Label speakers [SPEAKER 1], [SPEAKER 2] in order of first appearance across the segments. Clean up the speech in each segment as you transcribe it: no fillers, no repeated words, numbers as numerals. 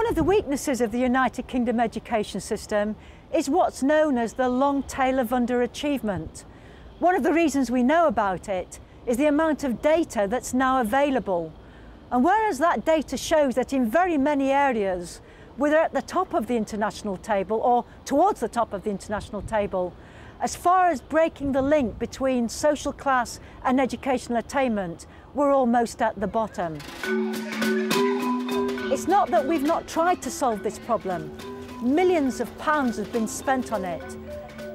[SPEAKER 1] of the weaknesses of the United Kingdom education system is what's known as the long tail of underachievement. One of the reasons we know about it is the amount of data that's now available. And whereas that data shows that in very many areas, we're at the top of the international table or towards the top of the international table, as far as breaking the link between social class and educational attainment, we're almost at the bottom. It's not that we've not tried to solve this problem. Millions of pounds have been spent on it.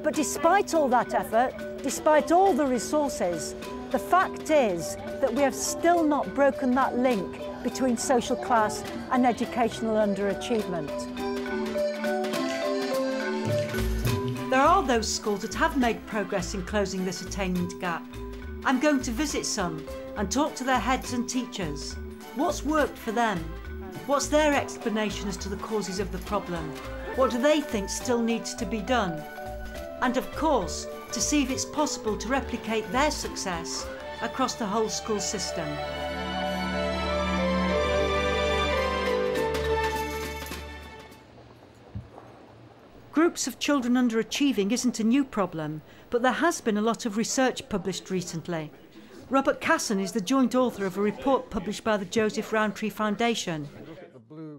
[SPEAKER 1] But despite all that effort, despite all the resources, the fact is that we have still not broken that link between social class and educational underachievement. There are those schools that have made progress in closing this attainment gap. I'm going to visit some and talk to their heads and teachers. What's worked for them? What's their explanation as to the causes of the problem? What do they think still needs to be done? And of course, to see if it's possible to replicate their success across the whole school system. Groups of children underachieving isn't a new problem, but there has been a lot of research published recently. Robert Casson is the joint author of a report published by the Joseph Rowntree Foundation.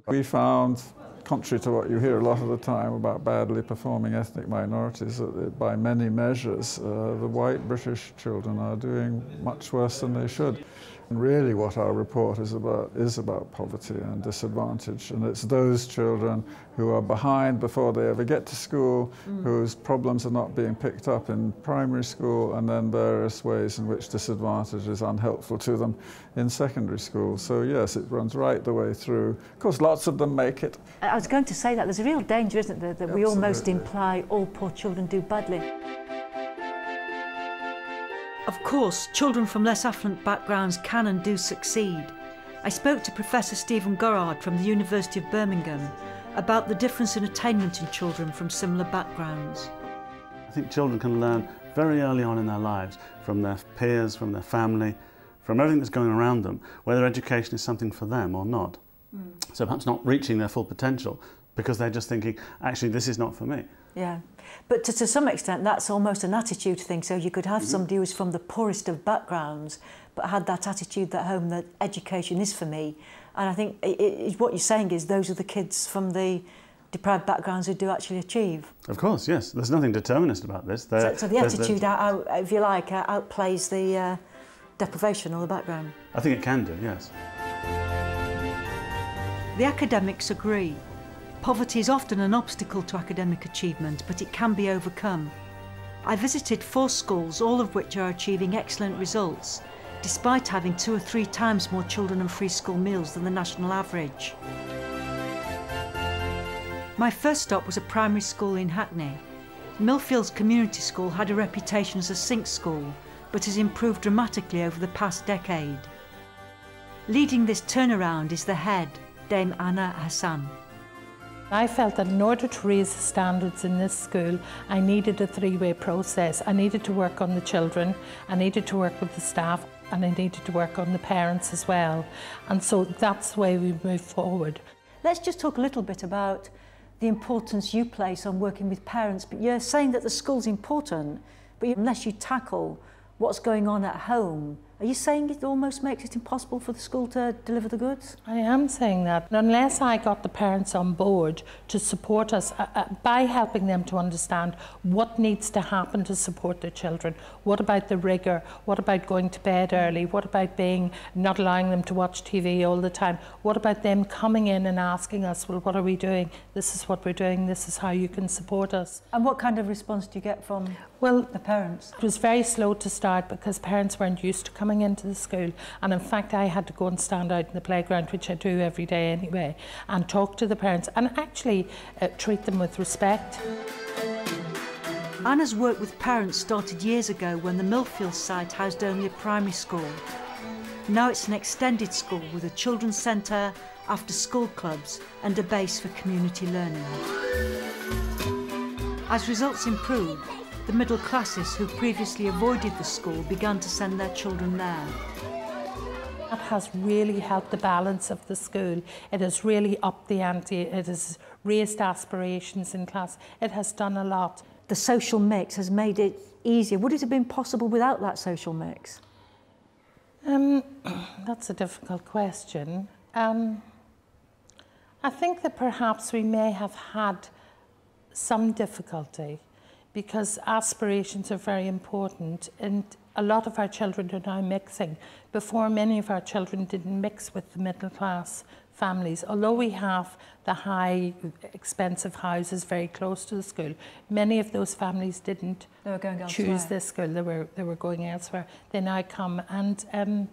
[SPEAKER 2] We found, contrary to what you hear a lot of the time about badly performing ethnic minorities, that by many measures, the white British children are doing much worse than they should. And really what our report is about poverty and disadvantage, and it's those children who are behind before they ever get to school, whose problems are not being picked up in primary school, and then various ways in which disadvantage is unhelpful to them in secondary school. So yes, it runs right the way through. Of course, lots of them make it.
[SPEAKER 1] I was going to say that there's a real danger, isn't there, that we almost imply all poor children do badly. Of course, children from less affluent backgrounds can and do succeed. I spoke to Professor Stephen Gorard from the University of Birmingham about the difference in attainment in children from similar backgrounds.
[SPEAKER 3] I think children can learn very early on in their lives from their peers, from their family, from everything that's going around them, whether education is something for them or not. So perhaps not reaching their full potential because they're just thinking, actually, this is not for me.
[SPEAKER 1] Yeah, but to some extent that's almost an attitude thing, so you could have somebody who's from the poorest of backgrounds but had that attitude at home that education is for me, and I think what you're saying is those are the kids from the deprived backgrounds who do actually achieve. Of
[SPEAKER 3] course, yes, there's nothing determinist about this.
[SPEAKER 1] So the attitude, if you like, outplays the deprivation or the background.
[SPEAKER 3] I think it can do, yes.
[SPEAKER 1] The academics agree. Poverty is often an obstacle to academic achievement, but it can be overcome. I visited 4 schools, all of which are achieving excellent results, despite having 2 or 3 times more children on free school meals than the national average. My first stop was a primary school in Hackney. Millfields Community School had a reputation as a sink school, but has improved dramatically over the past decade. Leading this turnaround is the head, Dame Anna Hassan.
[SPEAKER 4] I felt that in order to raise the standards in this school, I needed a 3-way process. I needed to work on the children, I needed to work with the staff, and I needed to work on the parents as well. And so that's the way we move forward. Let's just talk a little bit about the importance you place on working with parents. But you're saying that the school's important, but unless you tackle what's going on at home, are you saying it almost makes it impossible for the school to deliver the goods? I am saying that. Unless I got the parents on board to support us by helping them to understand what needs to happen to support their children, what about the rigour, what about going to bed early, what about not allowing them to watch TV all the time, what about them coming in and asking us, well, what are we doing? This is what we're doing, this is how you can support us. And what kind of response do you get from the parents? It was very slow to start because parents weren't used to coming into the school, and in fact I had to go and stand out in the playground, which I do every day anyway, and talk to the parents and actually treat them with respect. Anna's work with parents started years ago when the Millfields site housed only a primary school. Now it's an extended school with a children's centre, after-school clubs and a base for community learning. As results improved, the middle classes who previously avoided the school began to send their children there. That has really helped the balance of the school. It has really upped the ante. It has raised aspirations in class. It has done a lot.
[SPEAKER 1] The social mix has made it easier. Would it have been possible without that social mix?
[SPEAKER 4] That's a difficult question. I think that perhaps we may have had some difficulty because aspirations are very important, and a lot of our children are now mixing. Before, many of our children didn't mix with the middle class families. Although we have the high expensive houses very close to the school, many of those families didn't choose this school. They were going elsewhere. They now come, and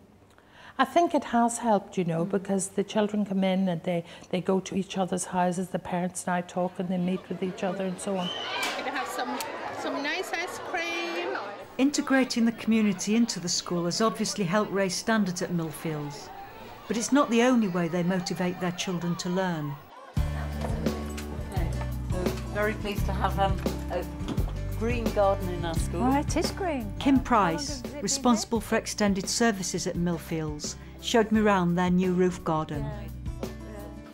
[SPEAKER 4] I think it has helped, you know, because the children come in and they go to each other's houses, the parents now talk and they meet with each other and so on.
[SPEAKER 5] We're going to have some nice ice cream.
[SPEAKER 1] Integrating the community into the school has obviously helped raise standards at Millfields, but it's not the only way they motivate their children to learn.
[SPEAKER 6] Okay, so very pleased to have a green garden in our school.
[SPEAKER 1] Oh, it is green. Kim Price, responsible for extended services at Millfields, showed me round their new roof garden.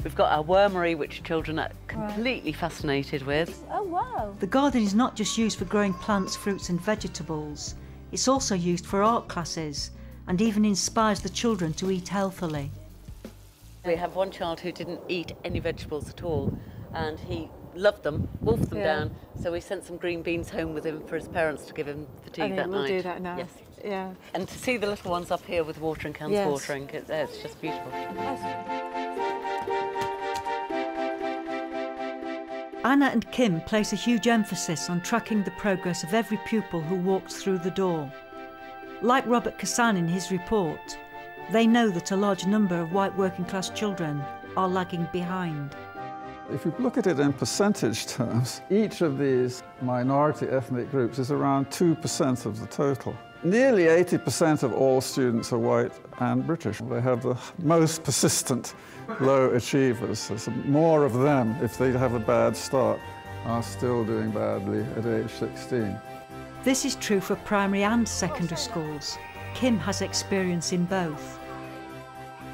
[SPEAKER 6] We've got our wormery, which children are completely fascinated with.
[SPEAKER 1] Oh, wow. The garden is not just used for growing plants, fruits and vegetables. It's also used for art classes and even inspires the children to eat healthily.
[SPEAKER 6] We have one child who didn't eat any vegetables at all, and he loved them, wolfed them down, so we sent some green beans home with him for his parents to give him for tea that night.
[SPEAKER 5] We'll do that now.
[SPEAKER 6] Yes.
[SPEAKER 5] Yeah.
[SPEAKER 6] And to see the little ones up here with watering cans watering, it's just beautiful.
[SPEAKER 1] Anna and Kim place a huge emphasis on tracking the progress of every pupil who walks through the door. Like Robert Kassan in his report, they know that a large number of white working class children are lagging behind.
[SPEAKER 2] If you look at it in percentage terms, each of these minority ethnic groups is around 2% of the total. Nearly 80% of all students are white and British. They have the most persistent low achievers. There's more of them, if they have a bad start, are still doing badly at age 16.
[SPEAKER 1] This is true for primary and secondary schools. Kim has experience in both.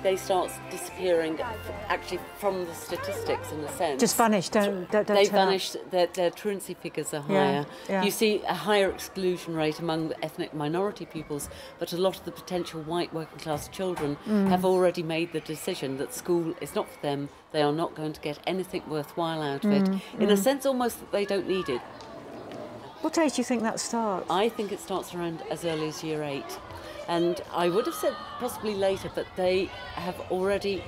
[SPEAKER 6] They start disappearing actually from the statistics in a sense.
[SPEAKER 1] Just vanish, don't
[SPEAKER 6] They vanish, their truancy figures are higher.
[SPEAKER 1] Yeah.
[SPEAKER 6] You see a higher exclusion rate among ethnic minority pupils, but a lot of the potential white working class children have already made the decision that school is not for them. They are not going to get anything worthwhile out of it. In a sense almost that they don't need it.
[SPEAKER 1] What age do you think that starts?
[SPEAKER 6] I think it starts around as early as year 8. And I would have said possibly later, but they have already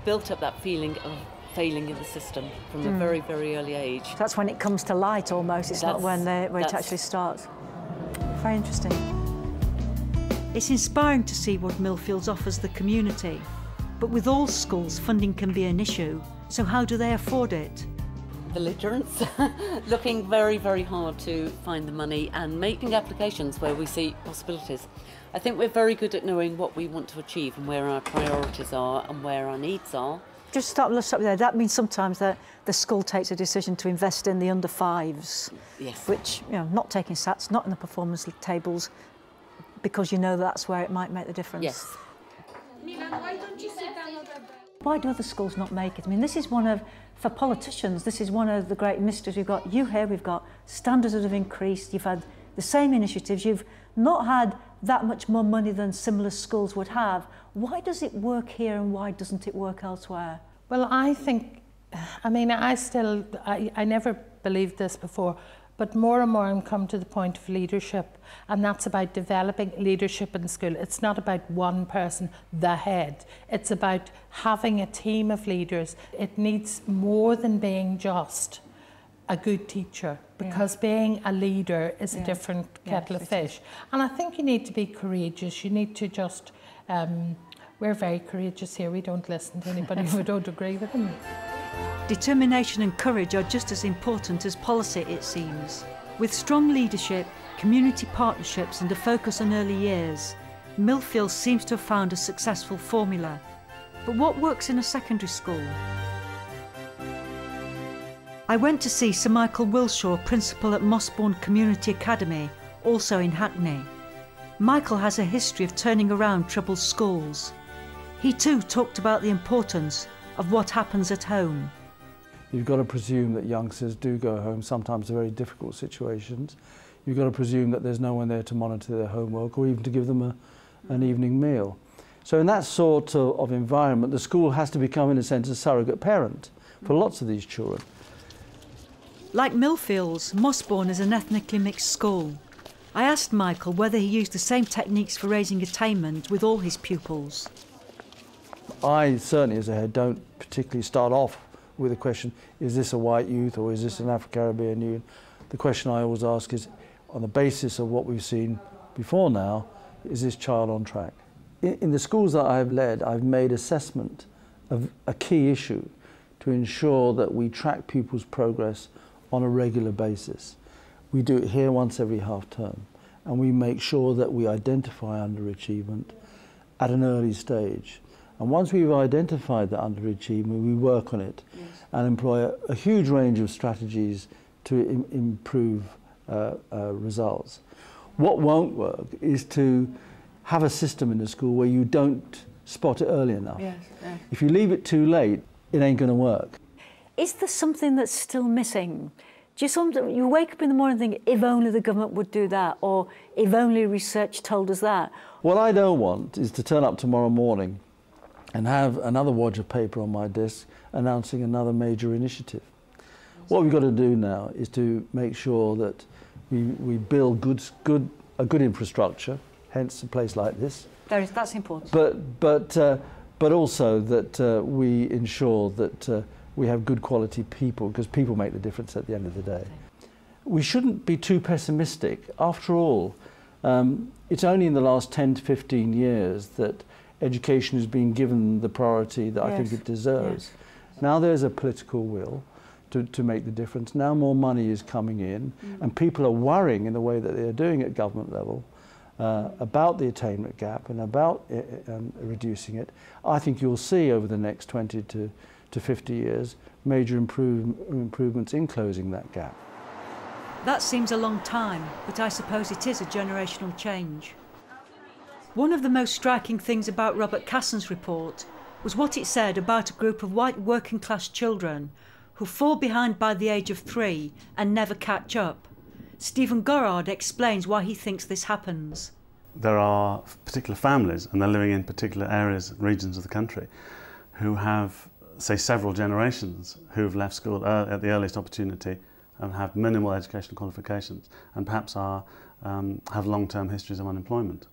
[SPEAKER 6] built up that feeling of failing in the system from a very, very early age.
[SPEAKER 1] That's when it comes to light almost, it's not when it actually starts. Very interesting. It's inspiring to see what Millfields offers the community. But with all schools, funding can be an issue. So how do they afford it?
[SPEAKER 6] Belligerents, looking very, very hard to find the money and making applications where we see possibilities. I think we're very good at knowing what we want to achieve and where our priorities are and where our needs are.
[SPEAKER 1] Just stop there. That means sometimes that the school takes a decision to invest in the under 5s, which, you know, not taking SATs, not in the performance tables, because you know that's where it might make the difference.
[SPEAKER 6] Yes.
[SPEAKER 5] Milan, why don't you sit down over there?
[SPEAKER 1] Why do other schools not make it? I mean, this is one of, for politicians, this is one of the great mysteries. We've got you here, we've got standards that have increased, you've had the same initiatives, you've not had that much more money than similar schools would have. Why does it work here and why doesn't it work elsewhere?
[SPEAKER 4] Well, I think, I mean, I never believed this before, but more and more I'm come to the point of leadership, and that's about developing leadership in school. It's not about one person, the head. It's about having a team of leaders. It needs more than being just a good teacher, because being a leader is a different kettle of fish. And I think you need to be courageous. You need to just, we're very courageous here. We don't listen to anybody who don't agree with them.
[SPEAKER 1] Determination and courage are just as important as policy, it seems. With strong leadership, community partnerships and a focus on early years, Millfields seems to have found a successful formula. But what works in a secondary school? I went to see Sir Michael Wilshaw, Principal at Mossbourne Community Academy, also in Hackney. Michael has a history of turning around troubled schools. He too talked about the importance of what happens at home.
[SPEAKER 7] You've got to presume that youngsters do go home, sometimes to very difficult situations. You've got to presume that there's no one there to monitor their homework or even to give them an evening meal. So in that sort of environment, the school has to become, in a sense, a surrogate parent for lots of these children.
[SPEAKER 1] Like Millfields, Mossbourne is an ethnically mixed school. I asked Michael whether he used the same techniques for raising attainment with all his pupils.
[SPEAKER 7] I certainly, as a head, don't particularly start off with the question, is this a white youth or is this an Afro-Caribbean youth? The question I always ask is, on the basis of what we've seen before now, is this child on track? In the schools that I've led, I've made assessment of a key issue to ensure that we track pupils' progress on a regular basis. We do it here once every half term, and we make sure that we identify underachievement at an early stage. And once we've identified the underachievement, we work on it and employ a huge range of strategies to improve results. What won't work is to have a system in the school where you don't spot it early enough.
[SPEAKER 1] Yes, yes.
[SPEAKER 7] If you leave it too late, it ain't going to work.
[SPEAKER 1] Is there something that's still missing? Do you wake up in the morning and think, if only the government would do that, or if only research told us that?
[SPEAKER 7] What I don't want is to turn up tomorrow morning and have another wad of paper on my desk announcing another major initiative. What we've got to do now is to make sure that we build a good infrastructure, hence a place like this.
[SPEAKER 1] That's important.
[SPEAKER 7] But also that we ensure that we have good quality people, because people make the difference at the end of the day. We shouldn't be too pessimistic. After all, it's only in the last 10 to 15 years that education has been given the priority that I think it deserves. Yes. Now there's a political will to make the difference. Now more money is coming in, and people are worrying in the way that they're doing at government level about the attainment gap and about reducing it. I think you'll see over the next 20 to 50 years major improvements in closing that gap.
[SPEAKER 1] That seems a long time, but I suppose it is a generational change. One of the most striking things about Robert Casson's report was what it said about a group of white working class children who fall behind by the age of 3 and never catch up. Stephen Gorard explains why he thinks this happens.
[SPEAKER 3] There are particular families, and they're living in particular areas and regions of the country, who have, say, several generations who've left school at the earliest opportunity and have minimal educational qualifications, and perhaps have long-term histories of unemployment.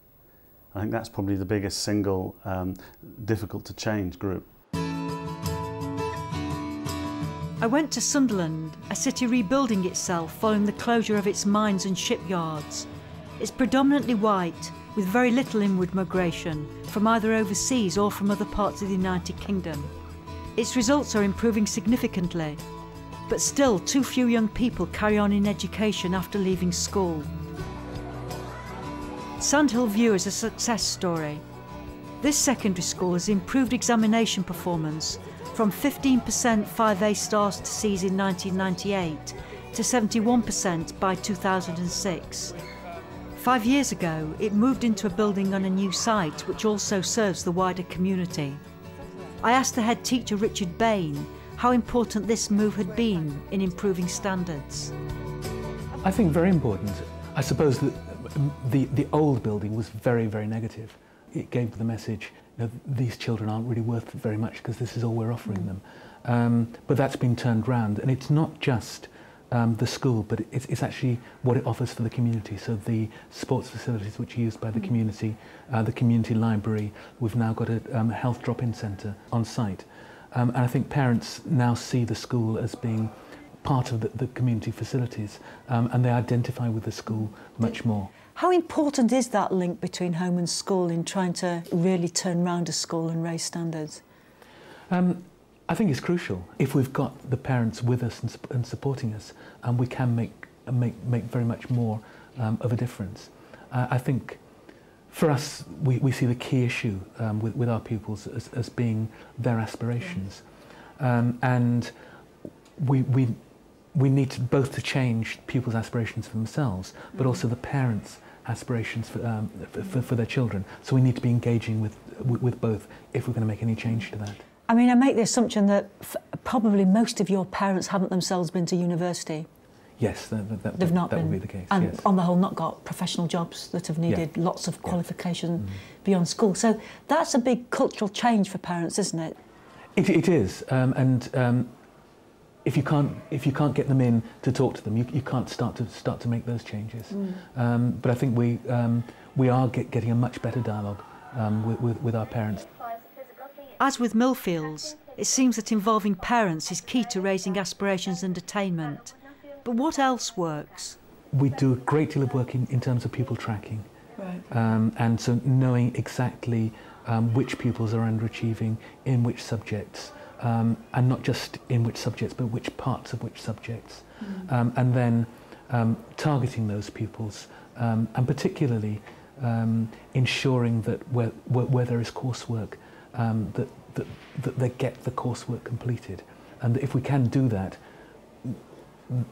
[SPEAKER 3] I think that's probably the biggest single difficult to change group.
[SPEAKER 1] I went to Sunderland, a city rebuilding itself following the closure of its mines and shipyards. It's predominantly white, with very little inward migration from either overseas or from other parts of the United Kingdom. Its results are improving significantly, but still too few young people carry on in education after leaving school. Sandhill View is a success story. This secondary school has improved examination performance from 15% 5A stars to C's in 1998 to 71% by 2006. 5 years ago, it moved into a building on a new site which also serves the wider community. I asked the head teacher, Richard Bain, how important this move had been in improving standards.
[SPEAKER 8] I think very important. I suppose that the old building was very, very negative. It gave the message, you know, these children aren't really worth very much because this is all we're offering them. But that's been turned round, and it's not just the school, but it's actually what it offers for the community. So the sports facilities which are used by the community library, we've now got a health drop-in centre on site. And I think parents now see the school as being part of the community facilities, and they identify with the school much more.
[SPEAKER 1] How important is that link between home and school in trying to really turn round a school and raise standards?
[SPEAKER 8] I think it's crucial. If we've got the parents with us and supporting us, we can make very much more of a difference. I think for us, we see the key issue with our pupils as being their aspirations, and we need to both to change pupils' aspirations for themselves, but also the parents aspirations for their children. So we need to be engaging with both if we're going to make any change to that.
[SPEAKER 1] I mean, I make the assumption that probably most of your parents haven't themselves been to university.
[SPEAKER 8] Yes,
[SPEAKER 1] They've not
[SPEAKER 8] that
[SPEAKER 1] been,
[SPEAKER 8] would be the case.
[SPEAKER 1] and
[SPEAKER 8] yes.
[SPEAKER 1] on the whole not got professional jobs that have needed lots of qualification beyond school. So that's a big cultural change for parents, isn't it?
[SPEAKER 8] It is, and if you can't get them in to talk to them, you can't start to make those changes. But I think we are getting a much better dialogue with our parents.
[SPEAKER 1] As with Millfields, it seems that involving parents is key to raising aspirations and attainment. But what else works?
[SPEAKER 8] We do a great deal of work in terms of pupil tracking.
[SPEAKER 1] Right.
[SPEAKER 8] And so knowing exactly which pupils are underachieving in which subjects, and not just in which subjects, but which parts of which subjects. And then targeting those pupils, and particularly ensuring that where there is coursework, that they get the coursework completed. And if we can do that,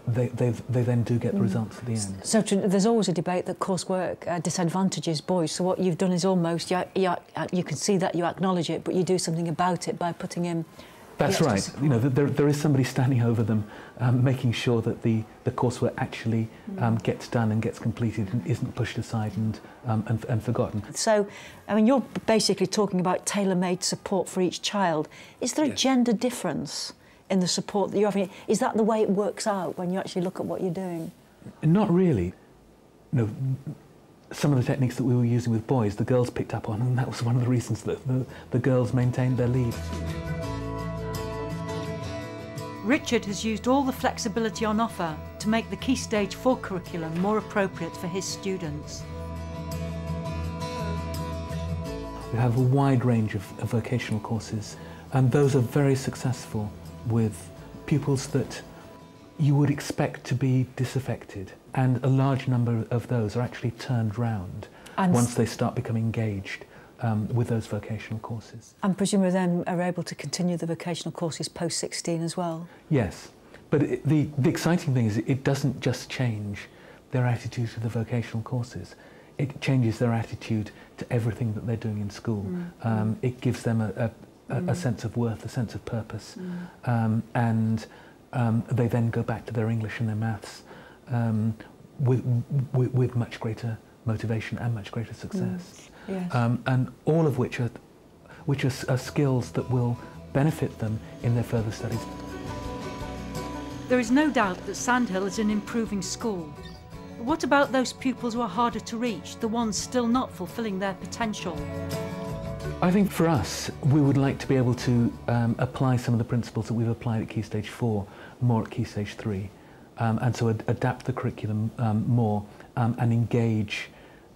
[SPEAKER 8] they then do get the results at the end.
[SPEAKER 1] So there's always a debate that coursework disadvantages boys. So what you've done is almost, you can see that, you acknowledge it, but you do something about it by putting in.
[SPEAKER 8] That's right. You know, there is somebody standing over them, making sure that the coursework actually gets done and gets completed and isn't pushed aside and forgotten.
[SPEAKER 1] So, I mean, you're basically talking about tailor-made support for each child. Is there a gender difference in the support that you're having? Is that the way it works out when you actually look at what you're doing?
[SPEAKER 8] Not really. No. Some of the techniques that we were using with boys, the girls picked up on, and that was one of the reasons that the girls maintained their lead.
[SPEAKER 1] Richard has used all the flexibility on offer to make the Key Stage 4 curriculum more appropriate for his students.
[SPEAKER 8] We have a wide range of vocational courses, and those are very successful with pupils that you would expect to be disaffected, and a large number of those are actually turned round once they start becoming engaged with those vocational courses.
[SPEAKER 1] And presumably then are able to continue the vocational courses post-16 as well?
[SPEAKER 8] Yes, but the exciting thing is it doesn't just change their attitude to the vocational courses, it changes their attitude to everything that they're doing in school. It gives them a sense of worth, a sense of purpose, and they then go back to their English and their maths with much greater motivation and much greater success.
[SPEAKER 1] Yes.
[SPEAKER 8] And all of which are skills that will benefit them in their further studies.
[SPEAKER 1] There is no doubt that Sandhill is an improving school. But what about those pupils who are harder to reach, the ones still not fulfilling their potential?
[SPEAKER 8] I think for us, we would like to be able to apply some of the principles that we've applied at Key Stage 4 more at Key Stage 3, and so adapt the curriculum more and engage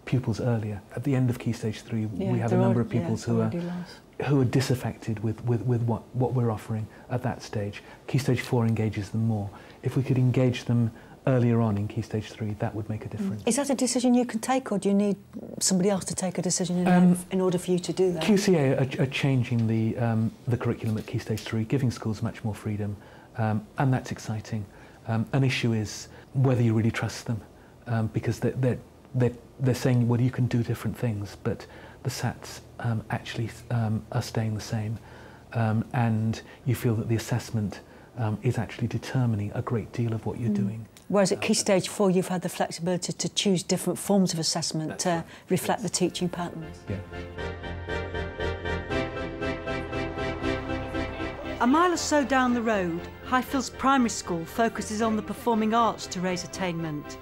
[SPEAKER 8] pupils earlier. At the end of Key Stage 3, we have a number of pupils who are disaffected with what we're offering at that stage. Key Stage 4 engages them more. If we could engage them earlier on in Key Stage 3, that would make a difference.
[SPEAKER 1] Is that a decision you can take, or do you need somebody else to take a decision in order for you to do that?
[SPEAKER 8] QCA are changing the curriculum at Key Stage 3, giving schools much more freedom, and that's exciting. An issue is whether you really trust them, because they're saying, well, you can do different things, but the SATs actually are staying the same, and you feel that the assessment is actually determining a great deal of what you're doing.
[SPEAKER 1] Whereas at Key Stage 4, you've had the flexibility to choose different forms of assessment to reflect the teaching patterns.
[SPEAKER 8] Yeah.
[SPEAKER 1] A mile or so down the road, Highfields Primary School focuses on the performing arts to raise attainment.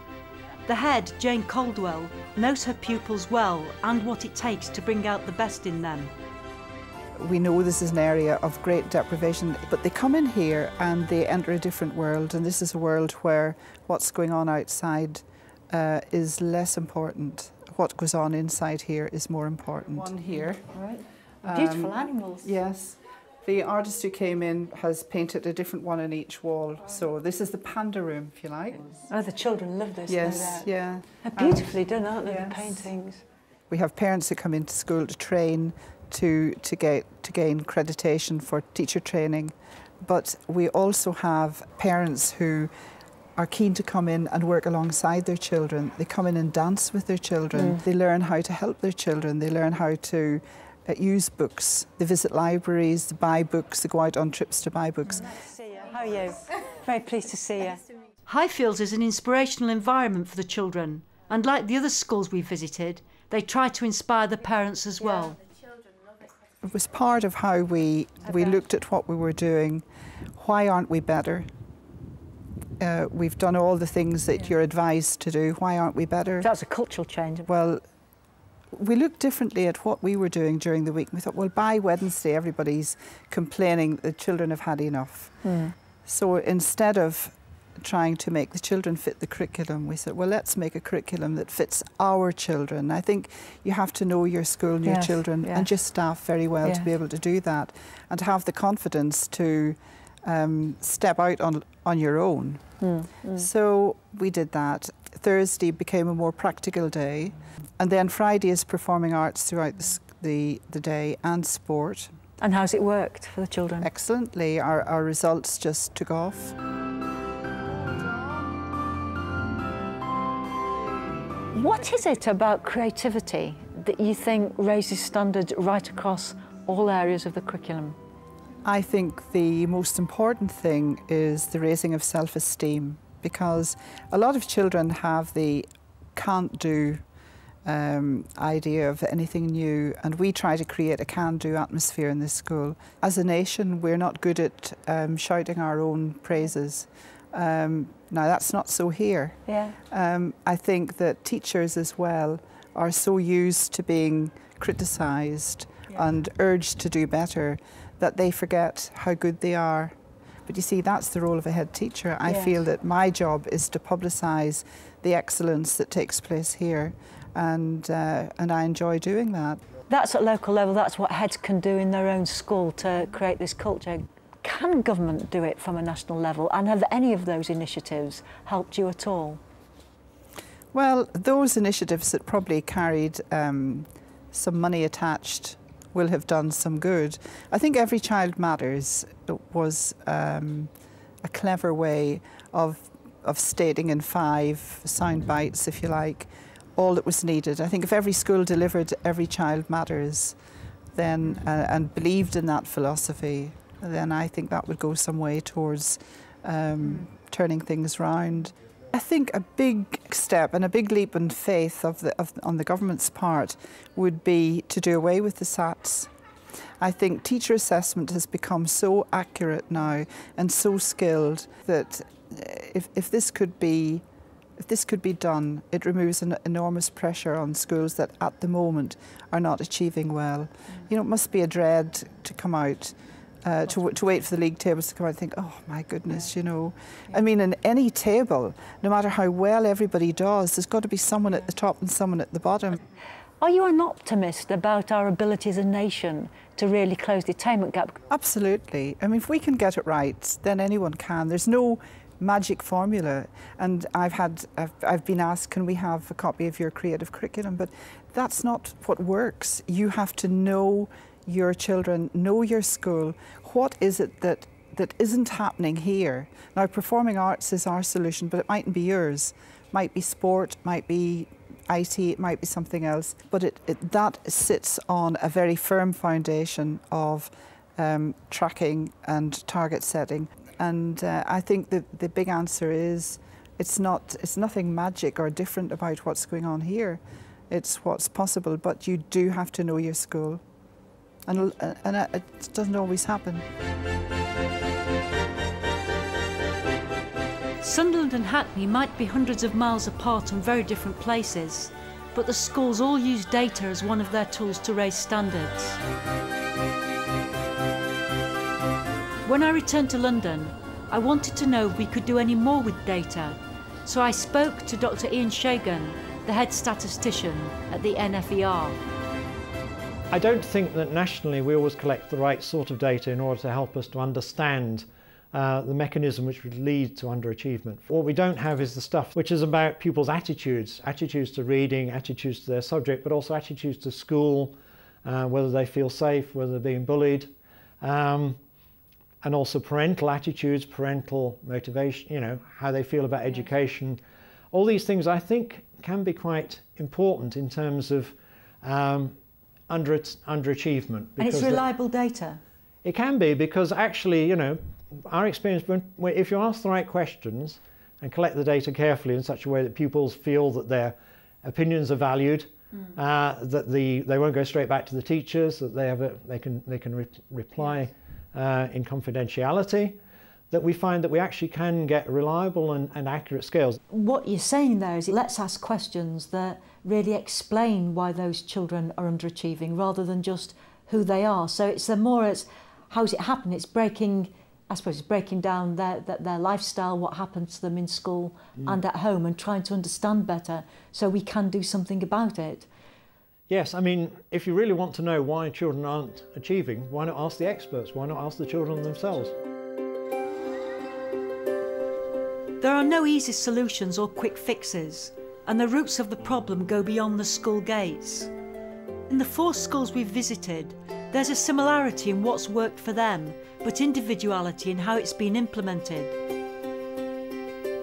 [SPEAKER 1] The head, Jane Caldwell, knows her pupils well and what it takes to bring out the best in them.
[SPEAKER 9] We know this is an area of great deprivation, but they come in here and they enter a different world, and this is a world where what's going on outside is less important. What goes on inside here is more important. One here.
[SPEAKER 1] Right. Beautiful animals.
[SPEAKER 9] Yes. The artist who came in has painted a different one on each wall. So this is the panda room, if you like.
[SPEAKER 1] Oh, the children love this.
[SPEAKER 9] Yes, yeah.
[SPEAKER 1] They're beautifully done, aren't they,
[SPEAKER 9] yes.
[SPEAKER 1] the paintings?
[SPEAKER 9] We have parents who come into school to train to gain accreditation for teacher training, but we also have parents who are keen to come in and work alongside their children. They come in and dance with their children. They learn how to help their children. They learn how to use books. They visit libraries, they buy books, they go out on trips to buy books.
[SPEAKER 1] Nice to see you. How are you? Very pleased to see you. Highfields is an inspirational environment for the children, and like the other schools we visited, they try to inspire the parents as well.
[SPEAKER 9] It was part of how we looked at what we were doing. Why aren't we better? We've done all the things that you're advised to do. Why aren't we better?
[SPEAKER 1] That's a cultural change.
[SPEAKER 9] Well, we looked differently at what we were doing during the week. We thought, well, by Wednesday, everybody's complaining that children have had enough. So instead of trying to make the children fit the curriculum, we said, well, let's make a curriculum that fits our children. I think you have to know your school and your children and your staff very well to be able to do that, and to have the confidence to step out on your own. So we did that. Thursday became a more practical day, and then Friday is performing arts throughout the day and sport.
[SPEAKER 1] And how's it worked for the children?
[SPEAKER 9] Excellently. Our results just took off.
[SPEAKER 1] What is it about creativity that you think raises standards right across all areas of the curriculum?
[SPEAKER 9] I think the most important thing is the raising of self-esteem, because a lot of children have the can't-do idea of anything new, and we try to create a can-do atmosphere in this school. As a nation, we're not good at shouting our own praises. Now, that's not so here. I think that teachers as well are so used to being criticised and urged to do better that they forget how good they are. But you see, that's the role of a head teacher. I feel that my job is to publicise the excellence that takes place here, and I enjoy doing that.
[SPEAKER 1] That's at local level, that's what heads can do in their own school to create this culture. Can government do it from a national level, and have any of those initiatives helped you at all?
[SPEAKER 9] Well, those initiatives that probably carried some money attached will have done some good. I think Every Child Matters was a clever way of stating in 5 sound bites, if you like, all that was needed. I think if every school delivered Every Child Matters, then and believed in that philosophy, then I think that would go some way towards turning things round. I think a big step and a big leap in faith on the government's part would be to do away with the SATs. I think teacher assessment has become so accurate now and so skilled that if this could be done, it removes an enormous pressure on schools that at the moment are not achieving well. You know, it must be a dread to come out. To wait for the league tables to come out and think, oh my goodness, you know. I mean, in any table, no matter how well everybody does, there's got to be someone at the top and someone at the bottom.
[SPEAKER 1] Are you an optimist about our ability as a nation to really close the attainment gap?
[SPEAKER 9] Absolutely. I mean, if we can get it right, then anyone can. There's no magic formula. And I've been asked, can we have a copy of your creative curriculum? But that's not what works. You have to know your children, know your school. What is it that isn't happening here? Now, performing arts is our solution, but it mightn't be yours. It might be sport, might be IT, it might be something else. But that sits on a very firm foundation of tracking and target setting. And I think the big answer is it's nothing magic or different about what's going on here. It's what's possible, but you do have to know your school. And it doesn't always happen.
[SPEAKER 1] Sunderland and Hackney might be hundreds of miles apart and very different places, but the schools all use data as one of their tools to raise standards. When I returned to London, I wanted to know if we could do any more with data, so I spoke to Dr. Ian Shagan, the head statistician at the NFER.
[SPEAKER 10] I don't think that nationally we always collect the right sort of data in order to help us to understand the mechanism which would lead to underachievement. What we don't have is the stuff which is about pupils' attitudes to reading, attitudes to their subject, but also attitudes to school, whether they feel safe, whether they're being bullied. and also parental attitudes, parental motivation, you know, how they feel about education. All these things I think can be quite important in terms of underachievement.
[SPEAKER 1] And it's reliable data?
[SPEAKER 10] It can be, because actually, you know, our experience, if you ask the right questions and collect the data carefully in such a way that pupils feel that their opinions are valued, that they won't go straight back to the teachers, that they can reply in confidentiality, that we find that we actually can get reliable and accurate scales.
[SPEAKER 1] What you're saying there is, let's ask questions that really explain why those children are underachieving, rather than just who they are. So it's how's it happen? It's breaking down their lifestyle, what happens to them in school and at home, and trying to understand better so we can do something about it.
[SPEAKER 10] Yes, I mean, if you really want to know why children aren't achieving, why not ask the experts? Why not ask the children themselves?
[SPEAKER 1] There are no easy solutions or quick fixes, and the roots of the problem go beyond the school gates. In the 4 schools we've visited, there's a similarity in what's worked for them, but individuality in how it's been implemented.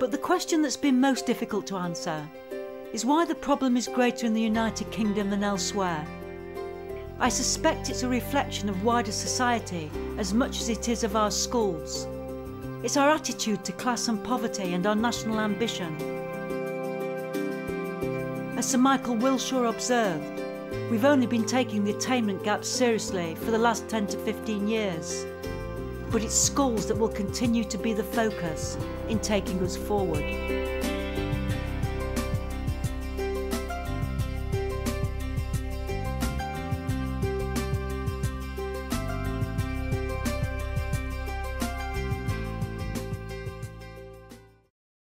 [SPEAKER 1] But the question that's been most difficult to answer is why the problem is greater in the United Kingdom than elsewhere. I suspect it's a reflection of wider society as much as it is of our schools. It's our attitude to class and poverty and our national ambition. As Sir Michael Wilshaw observed, we've only been taking the attainment gap seriously for the last 10 to 15 years. But it's schools that will continue to be the focus in taking us forward.